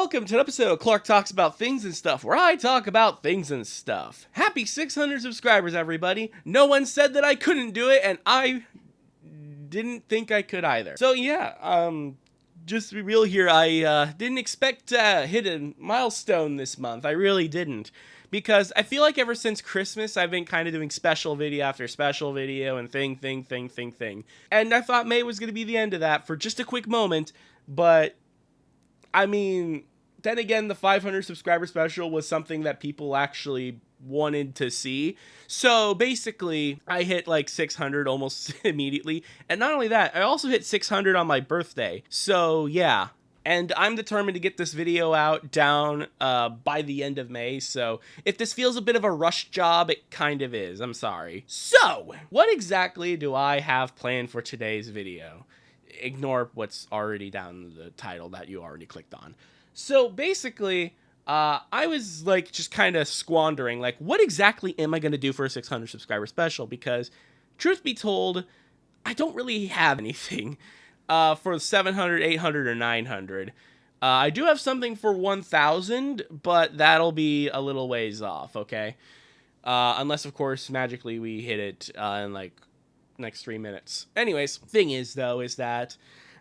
welcome to an episode of Clark Talks About Things and Stuff, where I talk about things and stuff. Happy 600 subscribers, everybody. No one said that I couldn't do it, and I didn't think I could either. So yeah, just to be real here, I didn't expect to hit a milestone this month. I really didn't. Because I feel like ever since Christmas, I've been kind of doing special video after special video and thing. And I thought May was going to be the end of that for just a quick moment, but I mean, then again, the 500 subscriber special was something that people actually wanted to see. So basically, I hit like 600 almost immediately. And not only that, I also hit 600 on my birthday. So yeah. And I'm determined to get this video out down by the end of May, so if this feels a bit of a rush job, it kind of is. I'm sorry. So, what exactly do I have planned for today's video? Ignore what's already down the title that you already clicked on. So, basically, I was, like, just kind of squandering, like, what exactly am I going to do for a 600 subscriber special? Because, truth be told, I don't really have anything. For 700, 800, or 900. I do have something for 1,000, but that'll be a little ways off, okay? Unless, of course, magically we hit it in, like, next 3 minutes. Anyways, thing is, though, is that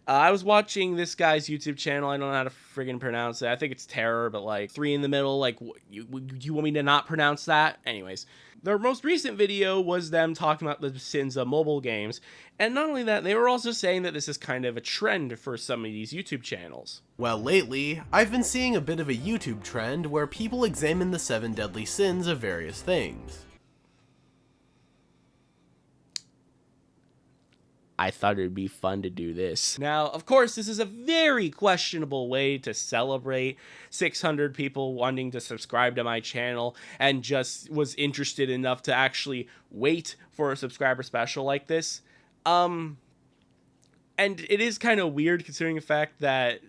I was watching this guy's YouTube channel. I don't know how to friggin' pronounce it. I think it's Terror, but, like, 3 in the middle. Like, you want me to not pronounce that? Anyways, their most recent video was them talking about the sins of mobile games. And not only that, they were also saying that this is kind of a trend for some of these YouTube channels. Well, lately, I've been seeing a bit of a YouTube trend where people examine the 7 deadly sins of various things. I thought it'd be fun to do this. Now, of course, this is a very questionable way to celebrate 600 people wanting to subscribe to my channel and just was interested enough to actually wait for a subscriber special like this. And it is kind of weird considering the fact that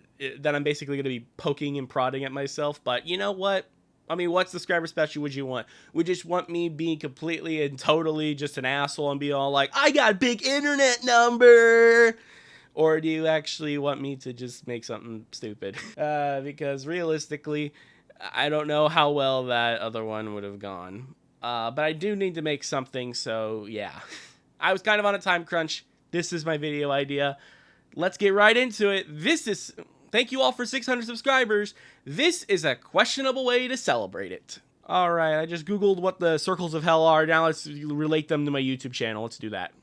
I'm basically going to be poking and prodding at myself, but you know what? I mean, what subscriber special would you want? Would you just want me being completely and totally just an asshole and be all like, I got a big internet number? Or do you actually want me to just make something stupid? Because realistically, I don't know how well that other one would have gone. But I do need to make something, so yeah. I was kind of on a time crunch. This is my video idea. Let's get right into it. Thank you all for 600 subscribers. This is a questionable way to celebrate it. Alright, I just googled what the circles of hell are. Now let's relate them to my YouTube channel. Let's do that.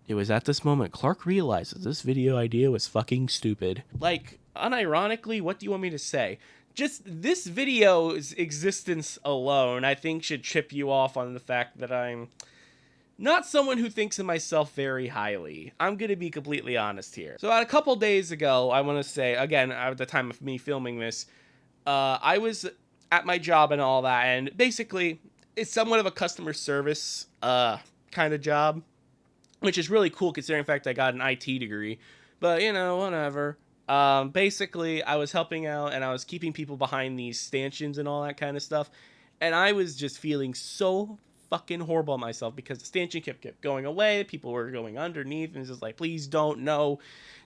It was at this moment Clark realized that this video idea was fucking stupid. Like, unironically, what do you want me to say? Just this video's existence alone, I think, should trip you off on the fact that I'm not someone who thinks of myself very highly. I'm going to be completely honest here. So a couple days ago, I want to say, again, at the time of me filming this, I was at my job and all that, and basically, it's somewhat of a customer service kind of job, which is really cool considering the fact I got an IT degree, but, you know, whatever. Basically, I was helping out, and I was keeping people behind these stanchions and all that kind of stuff, and I was just feeling so fucking horrible at myself because the stanchion kept going away, people were going underneath, and it's just like, please don't, no,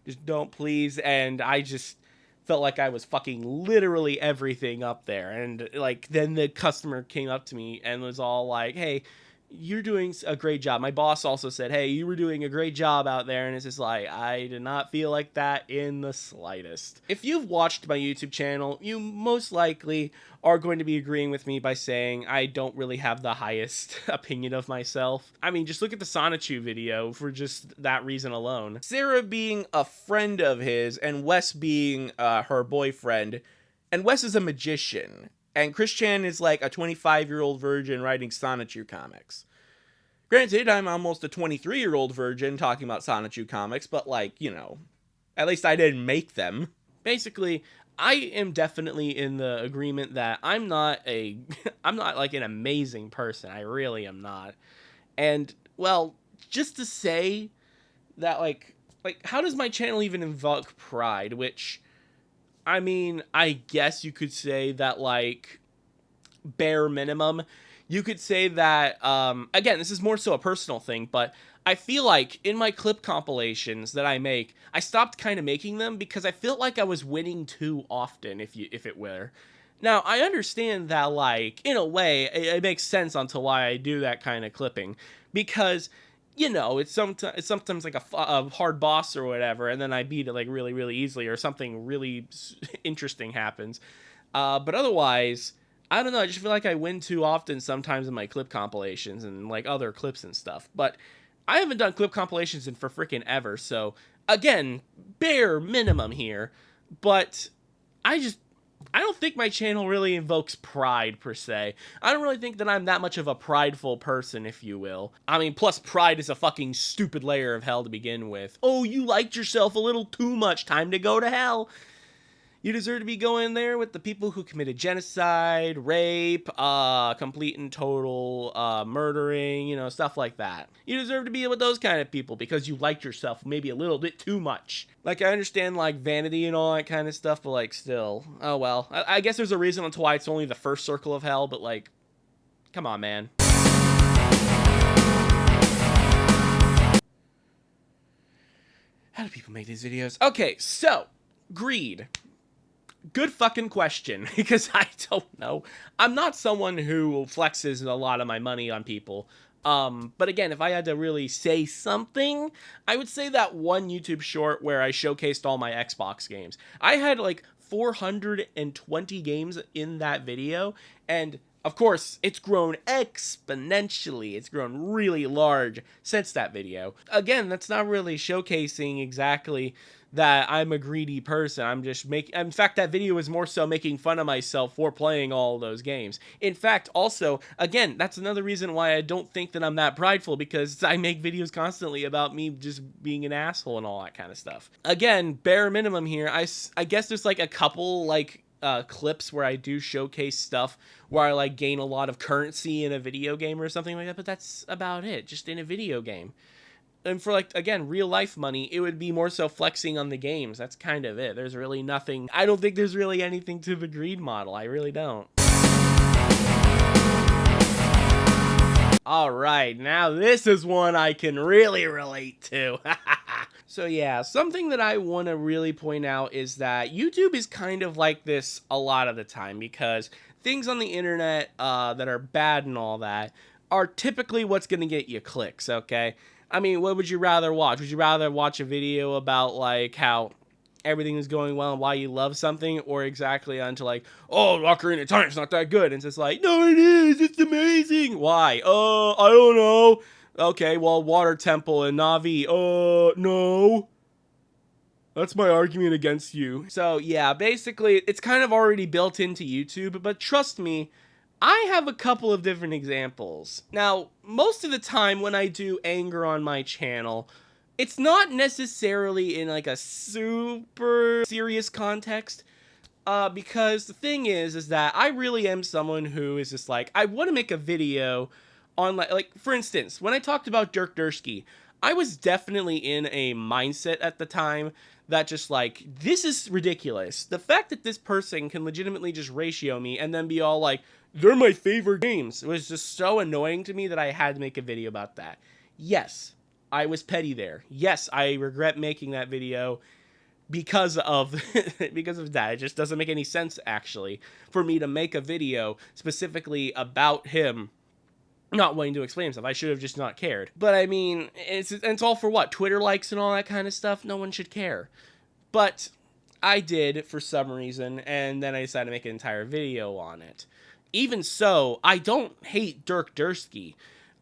just don't, please. And I just felt like I was fucking literally everything up there. And like, then the customer came up to me and was all like, hey, you're doing a great job. My boss also said, hey, you were doing a great job out there. And it's just like, I did not feel like that in the slightest. If you've watched my YouTube channel, you most likely are going to be agreeing with me by saying I don't really have the highest opinion of myself. I mean, just look at the Sonichu video for just that reason alone. Sarah being a friend of his and Wes being her boyfriend, and Wes is a magician. And Chris Chan is like a 25-year-old virgin writing Sonichu comics. Granted, I'm almost a 23-year-old virgin talking about Sonichu comics, but like, you know, at least I didn't make them. Basically, I am definitely in the agreement that I'm not like an amazing person. I really am not. And, well, just to say that, like, how does my channel even invoke pride, which, I mean, I guess you could say that, like, bare minimum, You could say that, again, this is more so a personal thing, but I feel like in my clip compilations that I make, I stopped kind of making them because I felt like I was winning too often, if it were. Now, I understand that, like, in a way, it makes sense onto why I do that kind of clipping, because, you know, it's sometimes like a hard boss or whatever, and then I beat it, like, really, really easily, or something really interesting happens. But otherwise, I don't know, I just feel like I win too often sometimes in my clip compilations and, like, other clips and stuff. But I haven't done clip compilations in for freaking ever, so, again, bare minimum here, but I I don't think my channel really invokes pride, per se. I don't really think that I'm that much of a prideful person, if you will. I mean, plus pride is a fucking stupid layer of hell to begin with. Oh, you liked yourself a little too much, time to go to hell. You deserve to be going there with the people who committed genocide, rape, complete and total murdering, you know, stuff like that. You deserve to be with those kind of people because you liked yourself maybe a little bit too much. Like, I understand, like, vanity and all that kind of stuff, but, like, still. Oh, well. I guess there's a reason onto why it's only the first circle of hell, but, like, come on, man. How do people make these videos? Okay, so, greed. Good fucking question, because I don't know. I'm not someone who flexes a lot of my money on people. But again, if I had to really say something, I would say that one YouTube short where I showcased all my Xbox games. I had like 420 games in that video, and of course, it's grown exponentially. It's grown really large since that video. Again, that's not really showcasing exactly that I'm a greedy person. I'm just making, in fact, that video is more so making fun of myself for playing all those games. In fact, also, again, that's another reason why I don't think that I'm that prideful, because I make videos constantly about me just being an asshole and all that kind of stuff. Again, bare minimum here, I guess there's like a couple, like, clips where I do showcase stuff where I, like, gain a lot of currency in a video game or something like that, but that's about it, just in a video game. And for, like, again, real life money, it would be more so flexing on the games. That's kind of it. There's really nothing. I don't think there's really anything to the greed model. I really don't. All right, now this is one I can really relate to. So yeah, something that I want to really point out is that YouTube is kind of like this a lot of the time, because things on the internet that are bad and all that are typically what's going to get you clicks, okay? I mean, what would you rather watch? Would you rather watch a video about, like, how everything is going well and why you love something, or exactly onto, like, oh, Ocarina of Time's not that good? And it's just like, no, it is. It's amazing. Why? I don't know. Okay, well, Water Temple and Navi. No. That's my argument against you. So, yeah, basically, it's kind of already built into YouTube, but trust me, I have a couple of different examples. Now, most of the time when I do anger on my channel, it's not necessarily in, like, a super serious context, because the thing is that I really am someone who is just like, I want to make a video on, like, for instance, when I talked about Dirk Dursky, I was definitely in a mindset at the time that just, like, this is ridiculous. The fact that this person can legitimately just ratio me and then be all like, they're my favorite games, it was just so annoying to me that I had to make a video about that. Yes, I was petty there. Yes, I regret making that video because of because of that. It just doesn't make any sense, actually, for me to make a video specifically about him not wanting to explain himself. I should have just not cared. But I mean, it's all for what? Twitter likes and all that kind of stuff? No one should care. But I did for some reason, and then I decided to make an entire video on it. Even so, I don't hate Dirk Dursky.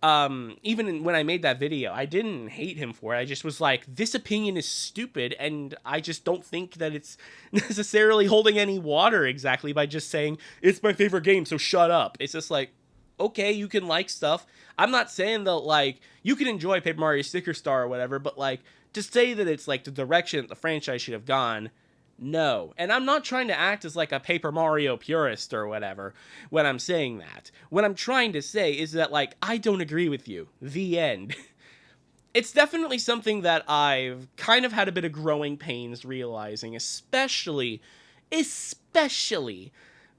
Even when I made that video, I didn't hate him for it. I just was like, this opinion is stupid, and I just don't think that it's necessarily holding any water exactly by just saying, it's my favorite game, so shut up. It's just like, okay, you can like stuff. I'm not saying that, like, you can enjoy Paper Mario Sticker Star or whatever, but, like, to say that it's, like, the direction that the franchise should have gone, no. And I'm not trying to act as, like, a Paper Mario purist or whatever when I'm saying that. What I'm trying to say is that, like, I don't agree with you. The end. It's definitely something that I've kind of had a bit of growing pains realizing, especially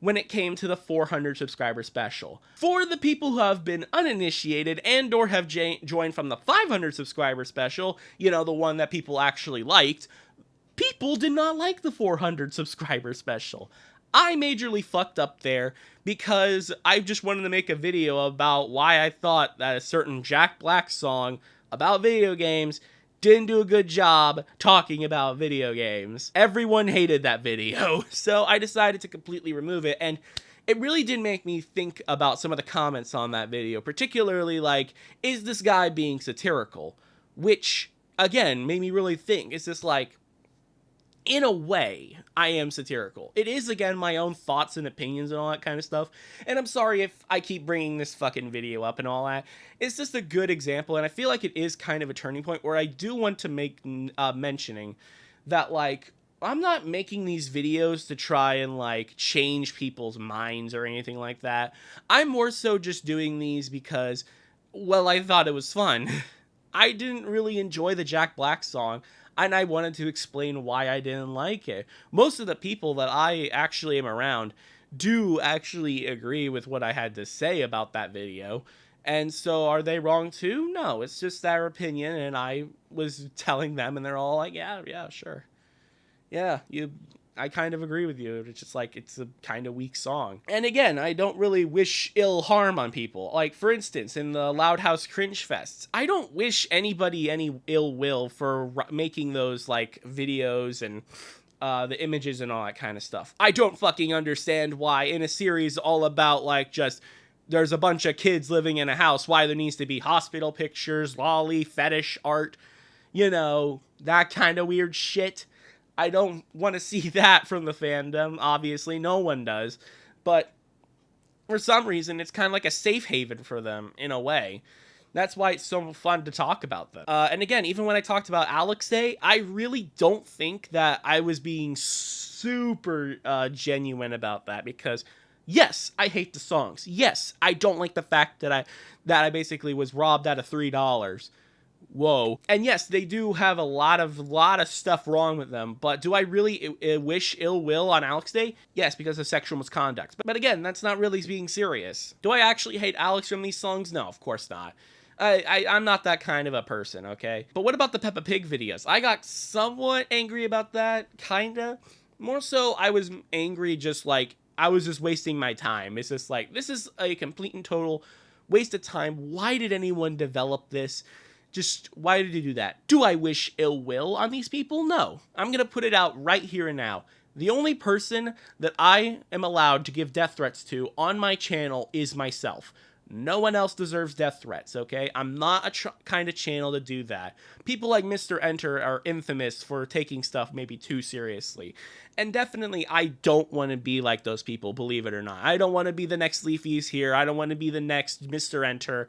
when it came to the 400 subscriber special. For the people who have been uninitiated and or have joined from the 500 subscriber special, you know, the one that people actually liked, people did not like the 400 subscriber special. I majorly fucked up there because I just wanted to make a video about why I thought that a certain Jack Black song about video games didn't do a good job talking about video games. Everyone hated that video, so I decided to completely remove it, and it really did make me think about some of the comments on that video, particularly like, is this guy being satirical? Which, again, made me really think, is this like, in a way, I am satirical. It is, again, my own thoughts and opinions and all that kind of stuff. And I'm sorry if I keep bringing this fucking video up and all that. It's just a good example, and I feel like it is kind of a turning point where I do want to make mentioning that, like, I'm not making these videos to try and, like, change people's minds or anything like that. I'm more so just doing these because, well, I thought it was fun. I didn't really enjoy the Jack Black song, and I wanted to explain why I didn't like it. Most of the people that I actually am around do actually agree with what I had to say about that video. And so are they wrong too? No, it's just their opinion, and I was telling them, and they're all like, yeah, sure. Yeah, I kind of agree with you. It's just like, it's a kind of weak song. And again, I don't really wish ill harm on people. Like, for instance, in the Loud House Cringe Fests, I don't wish anybody any ill will for making those, like, videos and the images and all that kind of stuff. I don't fucking understand why in a series all about, like, just, there's a bunch of kids living in a house, why there needs to be hospital pictures, lolly, fetish art, you know, that kind of weird shit. I don't want to see that from the fandom. Obviously, no one does. But for some reason, it's kind of like a safe haven for them, in a way. That's why it's so fun to talk about them. And again, even when I talked about Alex Day, I really don't think that I was being super genuine about that. Because, yes, I hate the songs. Yes, I don't like the fact that I basically was robbed out of $3. Whoa. And yes, they do have a lot of stuff wrong with them, but do I really wish ill will on Alex Day? Yes, because of sexual misconduct. But again, that's not really being serious. Do I actually hate Alex from these songs? No, of course not. I'm not that kind of a person, okay? But what about the Peppa Pig videos? I got somewhat angry about that, kinda. More so, I was angry just like, I was just wasting my time. It's just like, this is a complete and total waste of time. Why did anyone develop this? Just, why did you do that? Do I wish ill will on these people? No. I'm going to put it out right here and now. The only person that I am allowed to give death threats to on my channel is myself. No one else deserves death threats, okay? I'm not a kind of channel to do that. People like Mr. Enter are infamous for taking stuff maybe too seriously. And definitely, I don't want to be like those people, believe it or not. I don't want to be the next Leafy's here. I don't want to be the next Mr. Enter.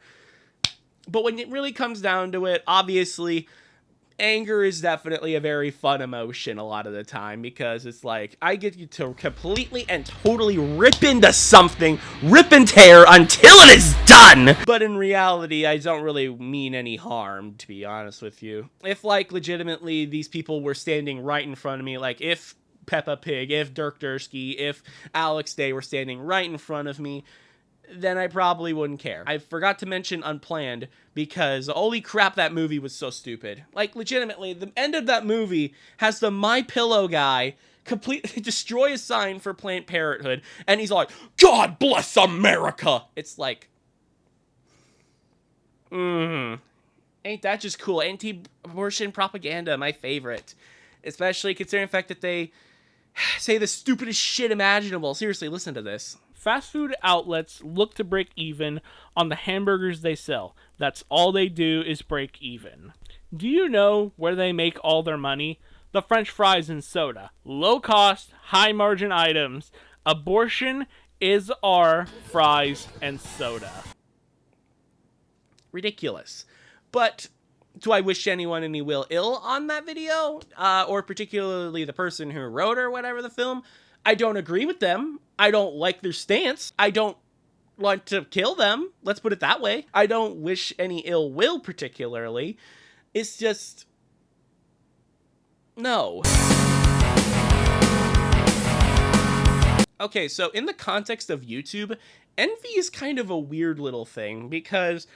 But when it really comes down to it, obviously, anger is definitely a very fun emotion a lot of the time, because it's like, I get you to completely and totally rip into something, rip and tear until it is done! But in reality, I don't really mean any harm, to be honest with you. If, like, legitimately these people were standing right in front of me, like, if Peppa Pig, if Dirk Dursky, if Alex Day were standing right in front of me, then I probably wouldn't care. I forgot to mention Unplanned, because holy crap, that movie was so stupid. Like, legitimately, the end of that movie has the My Pillow guy completely destroy a sign for Planned Parenthood, and he's like, God bless America! It's like, ain't that just cool? Anti-abortion propaganda, my favorite. Especially considering the fact that they say the stupidest shit imaginable. Seriously, listen to this. Fast food outlets look to break even on the hamburgers they sell. That's all they do is break even. Do you know where they make all their money? The French fries and soda. Low cost, high margin items. Abortion is our fries and soda. Ridiculous. But do I wish anyone any ill on that video? Or particularly the person who wrote or whatever the film? I don't agree with them. I don't like their stance. I don't want to kill them. Let's put it that way. I don't wish any ill will particularly. It's just, no. Okay, so in the context of YouTube, envy is kind of a weird little thing because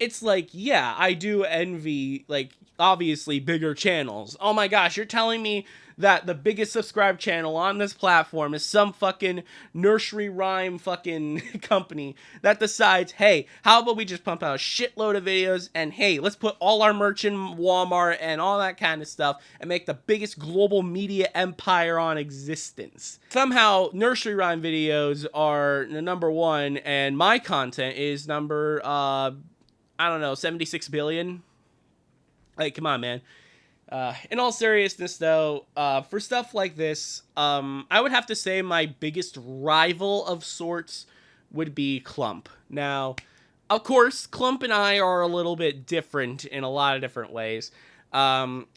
it's like, yeah, I do envy, like, obviously bigger channels. Oh my gosh, you're telling me that the biggest subscribed channel on this platform is some fucking nursery rhyme fucking company that decides, hey, how about we just pump out a shitload of videos and hey, let's put all our merch in Walmart and all that kind of stuff and make the biggest global media empire on existence. Somehow, nursery rhyme videos are number one and my content is number, I don't know, 76 billion. Like, come on, man. In all seriousness, though, for stuff like this, I would have to say my biggest rival of sorts would be Clump. Now, of course, Clump and I are a little bit different in a lot of different ways.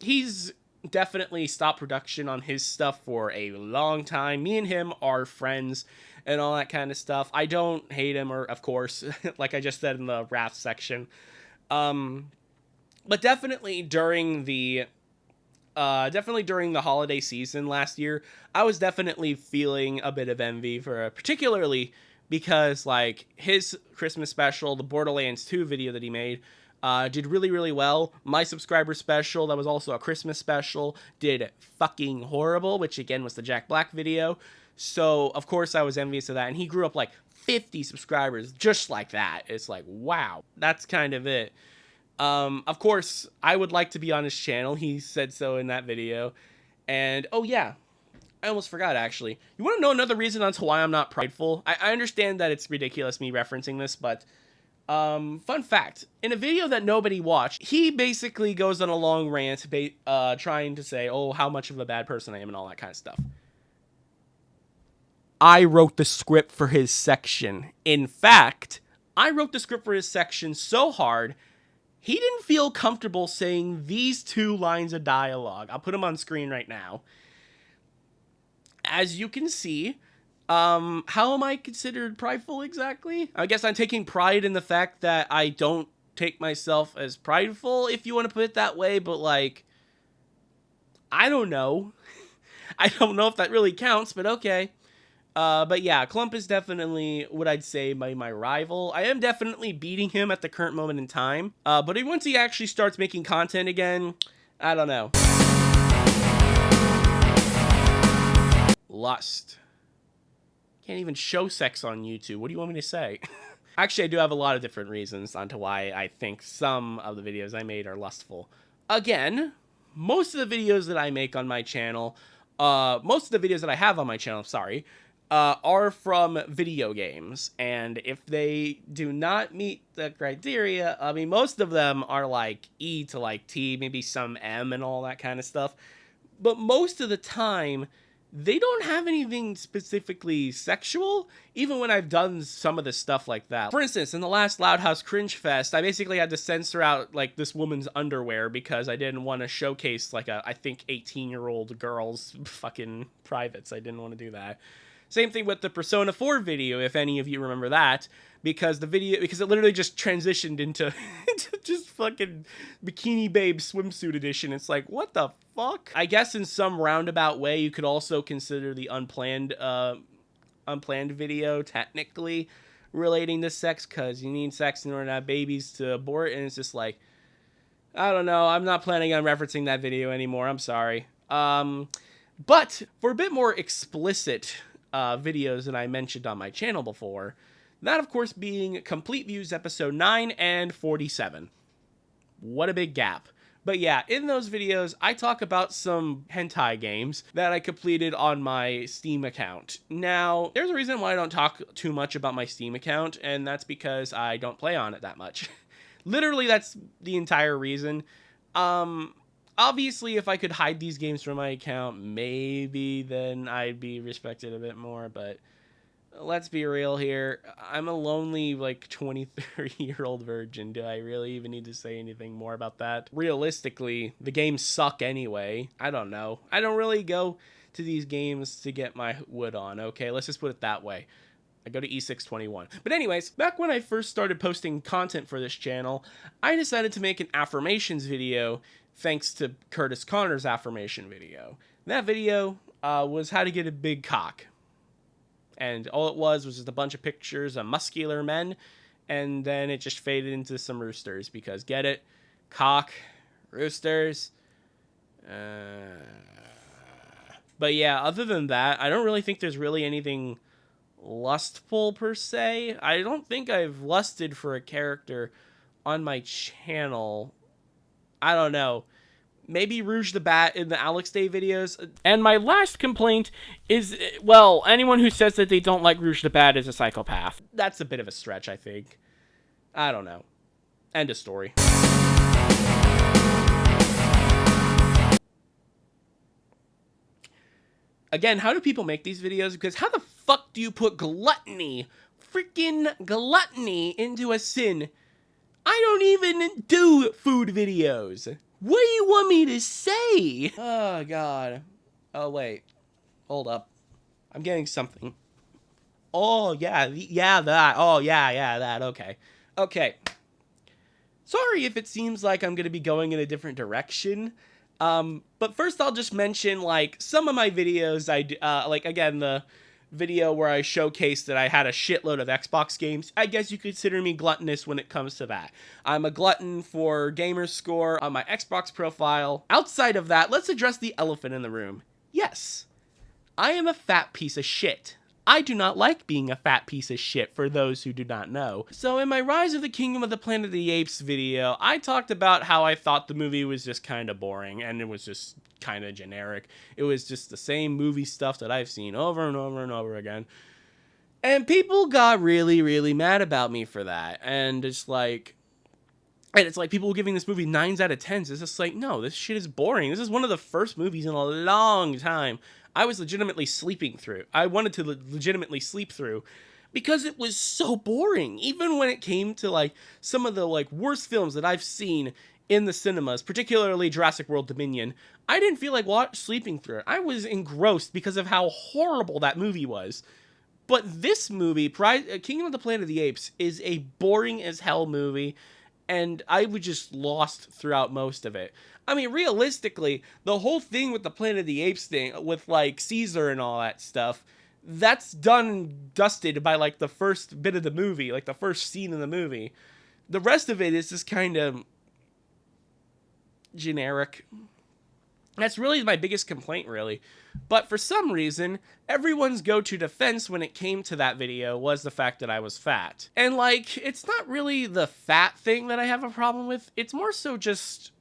He's definitely stopped production on his stuff for a long time. Me and him are friends and all that kind of stuff. I don't hate him, or of course, like I just said in the wrath section. But definitely during the holiday season last year, I was definitely feeling a bit of envy for, particularly because like his Christmas special, the Borderlands 2 video that he made, did really, really well. My subscriber special, that was also a Christmas special, did fucking horrible, which again was the Jack Black video. So of course I was envious of that, and he grew up like 50 subscribers just like that. It's like, wow, that's kind of it. Of course, I would like to be on his channel. He said so in that video. And, oh yeah, I almost forgot, actually. You want to know another reason onto why I'm not prideful? I understand that it's ridiculous me referencing this, but, fun fact. In a video that nobody watched, he basically goes on a long rant, trying to say, oh, how much of a bad person I am and all that kind of stuff. I wrote the script for his section. In fact, I wrote the script for his section so hard, he didn't feel comfortable saying these 2 lines of dialogue. I'll put them on screen right now. As you can see, how am I considered prideful exactly? I guess I'm taking pride in the fact that I don't take myself as prideful, if you want to put it that way, but like, I don't know. I don't know if that really counts, but okay. But yeah, Clump is definitely what I'd say my rival. I am definitely beating him at the current moment in time. But once he actually starts making content again, I don't know. Lust. Can't even show sex on YouTube. What do you want me to say? Actually, I do have a lot of different reasons onto why I think some of the videos I made are lustful. Again, most of the videos that I make on my channel, most of the videos that I have on my channel, sorry, are from video games, and if they do not meet the criteria, I mean, most of them are like E to like T, maybe some M and all that kind of stuff, but most of the time, they don't have anything specifically sexual, even when I've done some of the stuff like that. For instance, in the last Loud House Cringe Fest, I basically had to censor out, like, this woman's underwear because I didn't want to showcase, like, I think, 18-year-old girl's fucking privates. I didn't want to do that. Same thing with the Persona 4 video, if any of you remember that, because it literally just transitioned into just fucking Bikini Babe swimsuit edition. It's like, what the fuck? I guess in some roundabout way, you could also consider the unplanned video technically relating to sex, because you need sex in order to have babies to abort, and it's just like, I don't know, I'm not planning on referencing that video anymore, I'm sorry. But for a bit more explicit videos that I mentioned on my channel before, that of course being Complete Views episode 9 and 47. What a big gap. But yeah, in those videos, I talk about some hentai games that I completed on my Steam account. Now, there's a reason why I don't talk too much about my Steam account, and that's because I don't play on it that much. Literally, that's the entire reason. Obviously, if I could hide these games from my account, maybe then I'd be respected a bit more, but let's be real here. I'm a lonely, like, 23-year-old virgin. Do I really even need to say anything more about that? Realistically, the games suck anyway. I don't know. I don't really go to these games to get my wood on, okay? Let's just put it that way. I go to E621. But anyways, back when I first started posting content for this channel, I decided to make an affirmations video thanks to Curtis Connor's affirmation video. That video was how to get a big cock. And all it was just a bunch of pictures of muscular men, and then it just faded into some roosters, because get it? Cock, roosters. But yeah, other than that, I don't really think there's really anything lustful per se. I don't think I've lusted for a character on my channel. I don't know. Maybe Rouge the Bat in the Alex Day videos. And my last complaint is, well, anyone who says that they don't like Rouge the Bat is a psychopath. That's a bit of a stretch, I think. I don't know. End of story. Again, how do people make these videos? Because how the fuck do you put gluttony, freaking gluttony, into a sin? I don't even do food videos. What do you want me to say? Oh, God. Oh, wait. Hold up. I'm getting something. Oh, yeah. Yeah, that. Oh, yeah, that. Okay. Okay. Sorry if it seems like I'm going to be going in a different direction. But first I'll just mention, like, some of my videos like, again, the video where I showcased that I had a shitload of Xbox games. I guess you consider me gluttonous when it comes to that. I'm a glutton for gamer score on my Xbox profile. Outside of that, let's address the elephant in the room. Yes, I am a fat piece of shit. I do not like being a fat piece of shit, for those who do not know. So in my Rise of the Kingdom of the Planet of the Apes video, I talked about how I thought the movie was just kind of boring, and it was just kind of generic. It was just the same movie stuff that I've seen over and over and over again. And people got really, really mad about me for that. And it's like people giving this movie 9s out of 10s. It's just like, no, this shit is boring. This is one of the first movies in a long time I was legitimately sleeping through. I wanted to legitimately sleep through because it was so boring. Even when it came to, like, some of the, like, worst films that I've seen in the cinemas, particularly Jurassic World Dominion, I didn't feel like sleeping through it. I was engrossed because of how horrible that movie was. But this movie, Kingdom of the Planet of the Apes, is a boring as hell movie, and I was just lost throughout most of it. I mean, realistically, the whole thing with the Planet of the Apes thing, with, like, Caesar and all that stuff, that's done and dusted by, like, the first bit of the movie, like, the first scene in the movie. The rest of it is just kind of generic. That's really my biggest complaint, really. But for some reason, everyone's go-to defense when it came to that video was the fact that I was fat. And, like, it's not really the fat thing that I have a problem with. It's more so just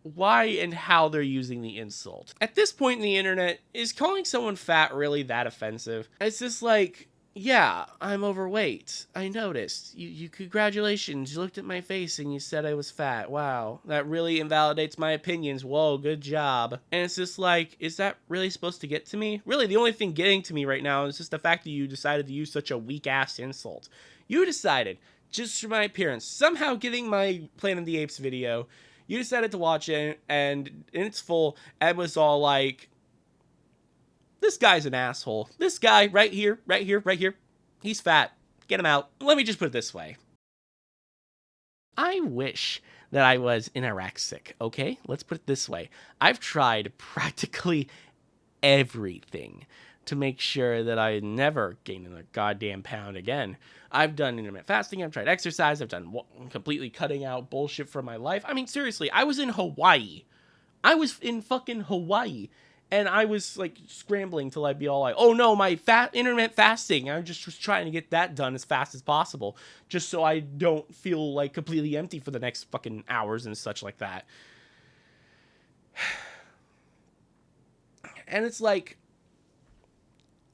why and how they're using the insult. At this point in the internet, is calling someone fat really that offensive? It's just like, yeah, I'm overweight. I noticed. You congratulations. You looked at my face and you said I was fat. Wow. That really invalidates my opinions. Whoa, good job. And it's just like, is that really supposed to get to me? Really, the only thing getting to me right now is just the fact that you decided to use such a weak-ass insult. You decided, just for my appearance, somehow getting my Planet of the Apes video, you decided to watch it, and in its full, Ed was all like, this guy's an asshole. This guy right here, he's fat. Get him out. Let me just put it this way. I wish that I was anorexic, okay? Let's put it this way. I've tried practically everything to make sure that I never gain a goddamn pound again. I've done intermittent fasting, I've tried exercise, I've done completely cutting out bullshit from my life. I mean, seriously, I was in Hawaii. I was in fucking Hawaii. And I was, like, scrambling till I'd be all like, oh no, my intermittent fasting. I just was trying to get that done as fast as possible. Just so I don't feel, like, completely empty for the next fucking hours and such like that. And it's like,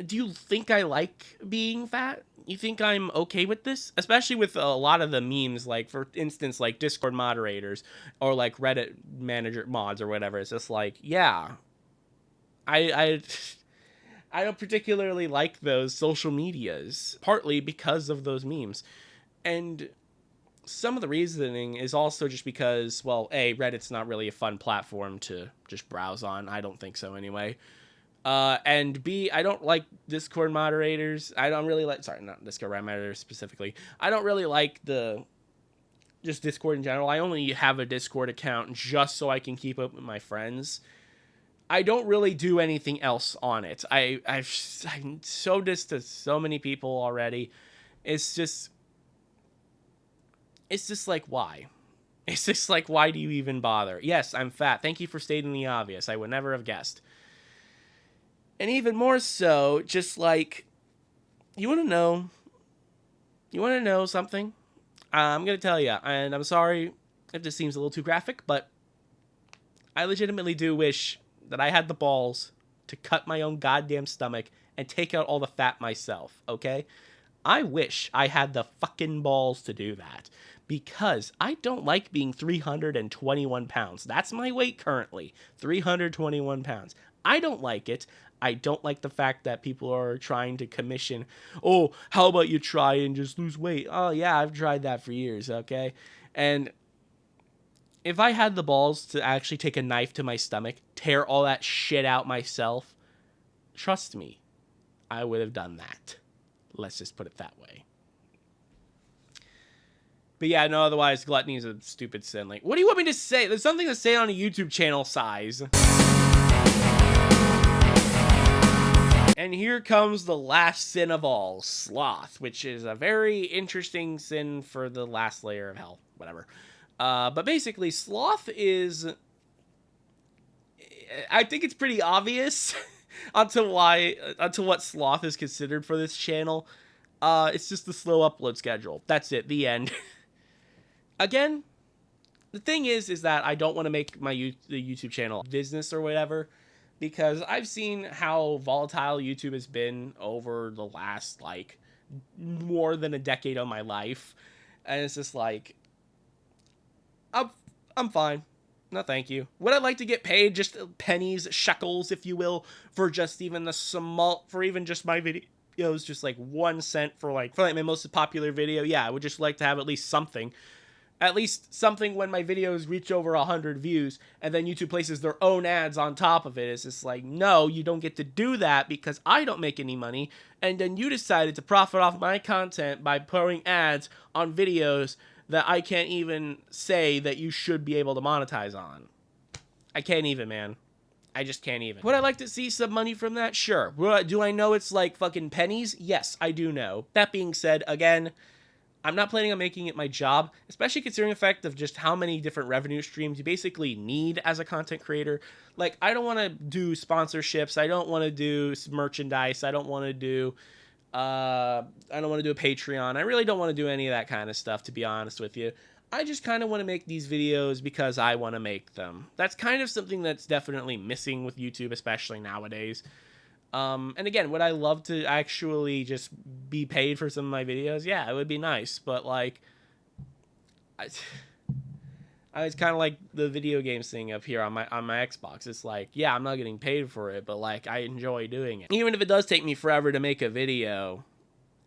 do you think I like being fat? You think I'm okay with this? Especially with a lot of the memes, like, for instance, like Discord moderators or, like, Reddit manager mods or whatever. It's just like, yeah, I don't particularly like those social medias, partly because of those memes. And some of the reasoning is also just because, well, A, Reddit's not really a fun platform to just browse on. I don't think so anyway. And B, I don't like Discord moderators. I don't really like, sorry, not Discord moderators specifically. I don't really like just Discord in general. I only have a Discord account just so I can keep up with my friends. I don't really do anything else on it. I've showed this to so many people already. It's just like, why? It's just like, why do you even bother? Yes, I'm fat. Thank you for stating the obvious. I would never have guessed. And even more so, just like, you want to know something? I'm going to tell you, and I'm sorry if this seems a little too graphic, but I legitimately do wish that I had the balls to cut my own goddamn stomach and take out all the fat myself, okay? I wish I had the fucking balls to do that, because I don't like being 321 pounds. That's my weight currently, 321 pounds. I don't like it. I don't like the fact that people are trying to commission, oh, how about you try and just lose weight? Oh, yeah, I've tried that for years, okay? And if I had the balls to actually take a knife to my stomach, tear all that shit out myself, trust me, I would have done that. Let's just put it that way. But yeah, no, otherwise, gluttony is a stupid sin. Like, what do you want me to say? There's something to say on a YouTube channel size. And here comes the last sin of all, sloth, which is a very interesting sin for the last layer of hell. Whatever. But basically, sloth is... I think it's pretty obvious onto what sloth is considered for this channel. It's just the slow upload schedule. That's it. The end. Again, the thing is that I don't want to make the YouTube channel business or whatever, because I've seen how volatile YouTube has been over the last, like, more than a decade of my life. And it's just like, I'm fine. No, thank you. Would I like to get paid just pennies, shekels, if you will, for just even the small, for even just my videos, just like 1 cent for like my most popular video? Yeah, I would just like to have at least something. At least something when my videos reach over 100 views, and then YouTube places their own ads on top of it. It's just like, no, you don't get to do that because I don't make any money, and then you decided to profit off my content by putting ads on videos that I can't even say that you should be able to monetize on. I can't even, man. I just can't even. Would I like to see some money from that? Sure. Do I know it's like fucking pennies? Yes, I do know. That being said, again, I'm not planning on making it my job, especially considering the fact of just how many different revenue streams you basically need as a content creator. Like, I don't want to do sponsorships. I don't want to do merchandise. I don't want to do a Patreon. I really don't want to do any of that kind of stuff, to be honest with you. I just kind of want to make these videos because I want to make them. That's kind of something that's definitely missing with YouTube, especially nowadays. And again, would I love to actually just be paid for some of my videos? Yeah, it would be nice. But like, it's kind of like the video games thing up here on my Xbox. It's like, yeah, I'm not getting paid for it, but like, I enjoy doing it. Even if it does take me forever to make a video,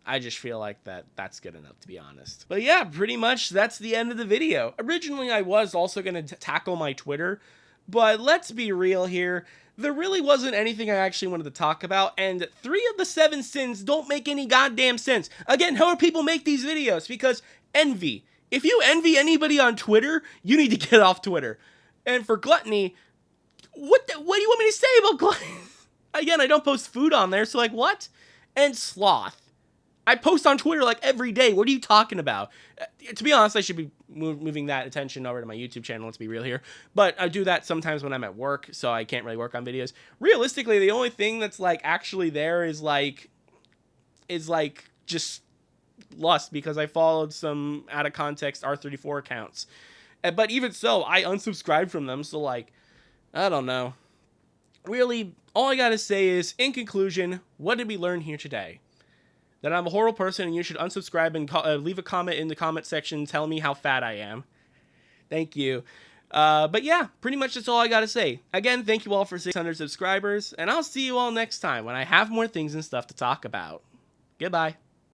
I just feel like that's good enough, to be honest. But yeah, pretty much that's the end of the video. Originally, I was also going to tackle my Twitter, but let's be real here. There really wasn't anything I actually wanted to talk about, and 3 of the 7 sins don't make any goddamn sense. Again, how do people make these videos? Because envy. If you envy anybody on Twitter, you need to get off Twitter. And for gluttony, what do you want me to say about gluttony? Again, I don't post food on there, so like, what? And sloth. I post on Twitter like every day. What are you talking about? To be honest, I should be moving that attention over to my YouTube channel. Let's be real here. But I do that sometimes when I'm at work, so I can't really work on videos. Realistically, the only thing that's like actually there is like just lust, because I followed some out of context R34 accounts. But even so, I unsubscribed from them. So like, I don't know. Really, all I gotta say is, in conclusion, what did we learn here today? That I'm a horrible person and you should unsubscribe and leave a comment in the comment section telling me how fat I am. Thank you. But yeah, pretty much that's all I gotta say. Again, thank you all for 600 subscribers, and I'll see you all next time when I have more things and stuff to talk about. Goodbye.